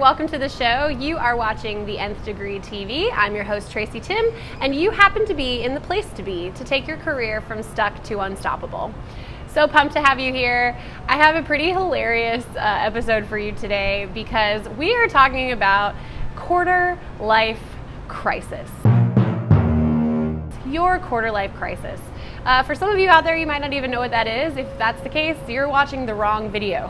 welcome to the show. You are watching The Nth Degree TV. I'm your host, Tracy Timm, and you happen to be in the place to be to take your career from stuck to unstoppable. So pumped to have you here. I have a pretty hilarious episode for you today because we are talking about quarter life crisis. Your quarter life crisis. For some of you out there, you might not even know what that is. If that's the case, you're watching the wrong video.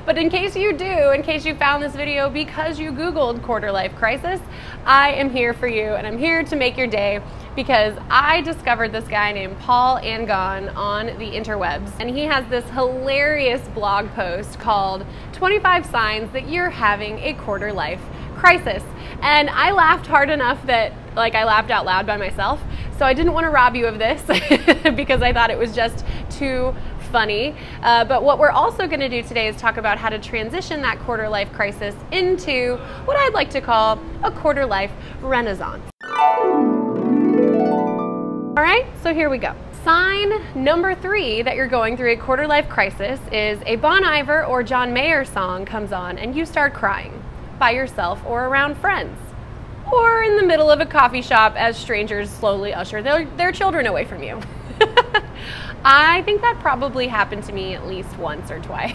But in case you do, in case you found this video because you Googled quarter life crisis, I am here for you, and I'm here to make your day because I discovered this guy named Paul Angon on the interwebs, and he has this hilarious blog post called 25 Signs That You're Having a Quarter Life Crisis. And I laughed hard enough that I laughed out loud by myself. So I didn't want to rob you of this because I thought it was just too funny. But what we're also going to do today is talk about how to transition that quarter life crisis into what I'd like to call a quarter life renaissance. All right, so here we go. Sign number 3 that you're going through a quarter life crisis is a Bon Iver or John Mayer song comes on and you start crying by yourself or around friends, or in the middle of a coffee shop as strangers slowly usher their children away from you. I think that probably happened to me at least once or twice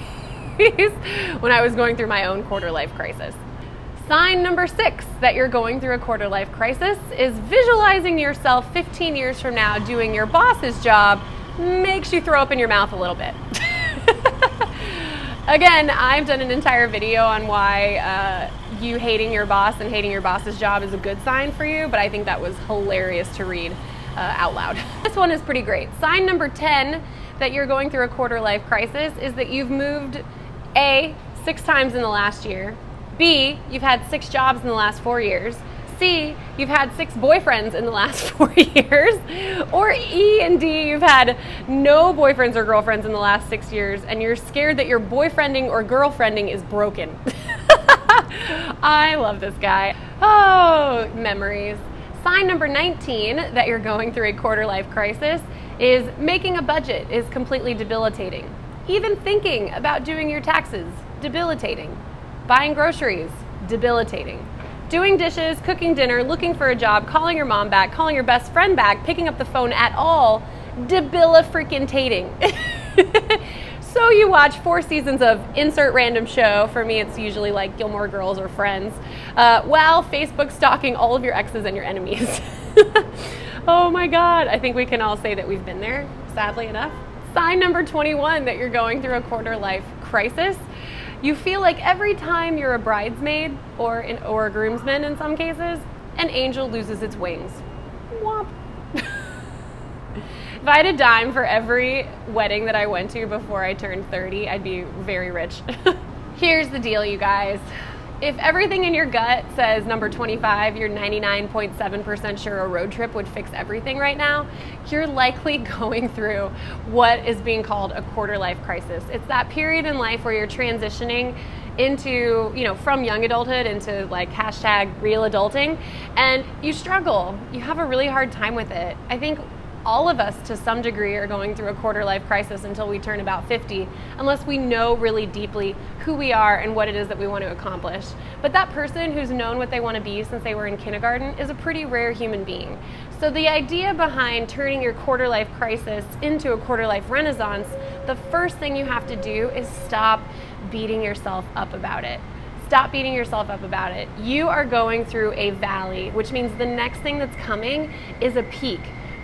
when I was going through my own quarter life crisis. Sign number 6 that you're going through a quarter life crisis is visualizing yourself 15 years from now doing your boss's job makes you throw up in your mouth a little bit. Again, I've done an entire video on why you hating your boss and hating your boss's job is a good sign for you, but I think that was hilarious to read out loud. This one is pretty great. Sign number 10 that you're going through a quarter life crisis is that you've moved A, 6 times in the last year, B, you've had 6 jobs in the last 4 years, C, you've had 6 boyfriends in the last 4 years, or E and D, you've had no boyfriends or girlfriends in the last 6 years, and you're scared that your boyfriending or girlfriending is broken. I love this guy. Oh, memories. Sign number 19 that you're going through a quarter life crisis is making a budget is completely debilitating. Even thinking about doing your taxes, debilitating. Buying groceries, debilitating. Doing dishes, cooking dinner, looking for a job, calling your mom back, calling your best friend back, picking up the phone at all, debila-freaking-tating. So you watch 4 seasons of insert random show, for me it's usually like Gilmore Girls or Friends, while Facebook stalking all of your exes and your enemies. Oh my God, I think we can all say that we've been there, sadly enough. Sign number 21 that you're going through a quarter life crisis. You feel like every time you're a bridesmaid or a groomsman in some cases, an angel loses its wings. Womp. If I had a dime for every wedding that I went to before I turned 30, I'd be very rich. Here's the deal, you guys. If everything in your gut says number 25, you're 99.7% sure a road trip would fix everything right now, you're likely going through what is being called a quarter life crisis. It's that period in life where you're transitioning into, from young adulthood into like hashtag real adulting, and you struggle. You have a really hard time with it. I think all of us to some degree are going through a quarter life crisis until we turn about 50, unless we know really deeply who we are and what it is that we want to accomplish. But that person who's known what they want to be since they were in kindergarten is a pretty rare human being. So the idea behind turning your quarter life crisis into a quarter life renaissance, the first thing you have to do is stop beating yourself up about it. Stop beating yourself up about it. You are going through a valley, which means the next thing that's coming is a peak.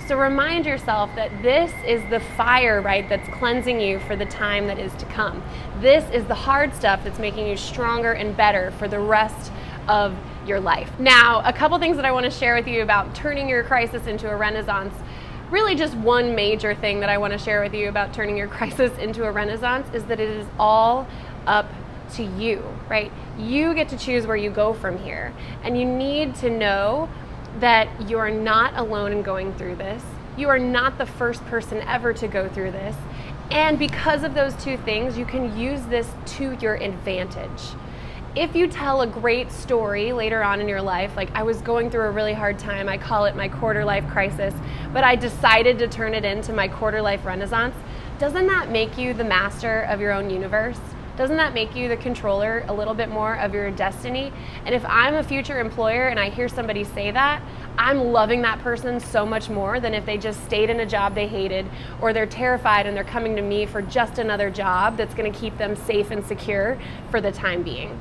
So remind yourself that this is the fire, right, that's cleansing you for the time that is to come. This is the hard stuff that's making you stronger and better for the rest of your life. Now, a couple things that I want to share with you about turning your crisis into a renaissance. Really just one major thing that I want to share with you about turning your crisis into a renaissance is that it is all up to you, right? You get to choose where you go from here. And you need to know that you are not alone in going through this. You are not the first person ever to go through this. And because of those 2 things, you can use this to your advantage. If you tell a great story later on in your life, like I was going through a really hard time, I call it my quarter life crisis, but I decided to turn it into my quarter life renaissance, doesn't that make you the master of your own universe? Doesn't that make you the controller a little bit more of your destiny? And if I'm a future employer and I hear somebody say that, I'm loving that person so much more than if they just stayed in a job they hated, or they're terrified and they're coming to me for just another job that's going to keep them safe and secure for the time being.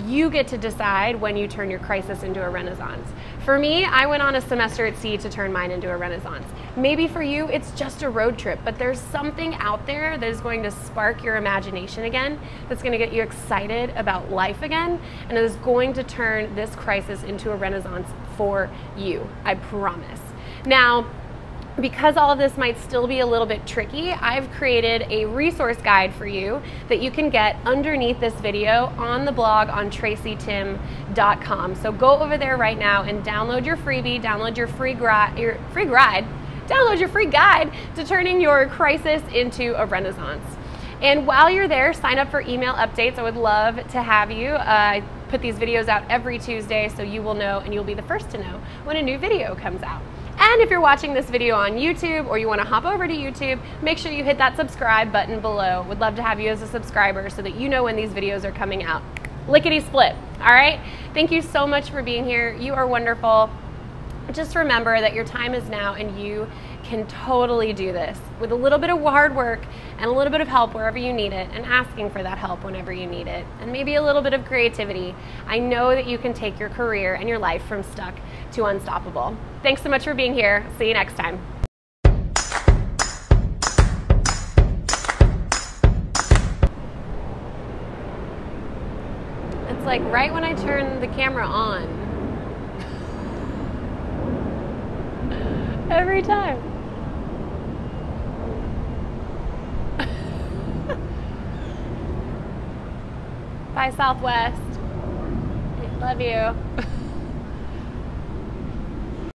You get to decide when you turn your crisis into a renaissance. For me, I went on a semester at sea to turn mine into a renaissance. Maybe for you, it's just a road trip, but there's something out there that is going to spark your imagination again, that's going to get you excited about life again, and is going to turn this crisis into a renaissance for you. I promise. Now, because all of this might still be a little bit tricky, I've created a resource guide for you that you can get underneath this video on the blog on tracytimm.com. So go over there right now and download your freebie, download your download your free guide to turning your crisis into a renaissance. And while you're there, sign up for email updates. I would love to have you. I put these videos out every Tuesday, so you will know, and you'll be the first to know when a new video comes out. And if you're watching this video on YouTube, or you want to hop over to YouTube, make sure you hit that subscribe button below. Would love to have you as a subscriber so that you know when these videos are coming out. Lickety split, all right? Thank you so much for being here. You are wonderful. Just remember that your time is now, and you can totally do this with a little bit of hard work and a little bit of help wherever you need it, and asking for that help whenever you need it, and maybe a little bit of creativity. I know that you can take your career and your life from stuck to unstoppable. Thanks so much for being here. See you next time. It's like right when I turn the camera on. Every time. Bye, Southwest. Love you.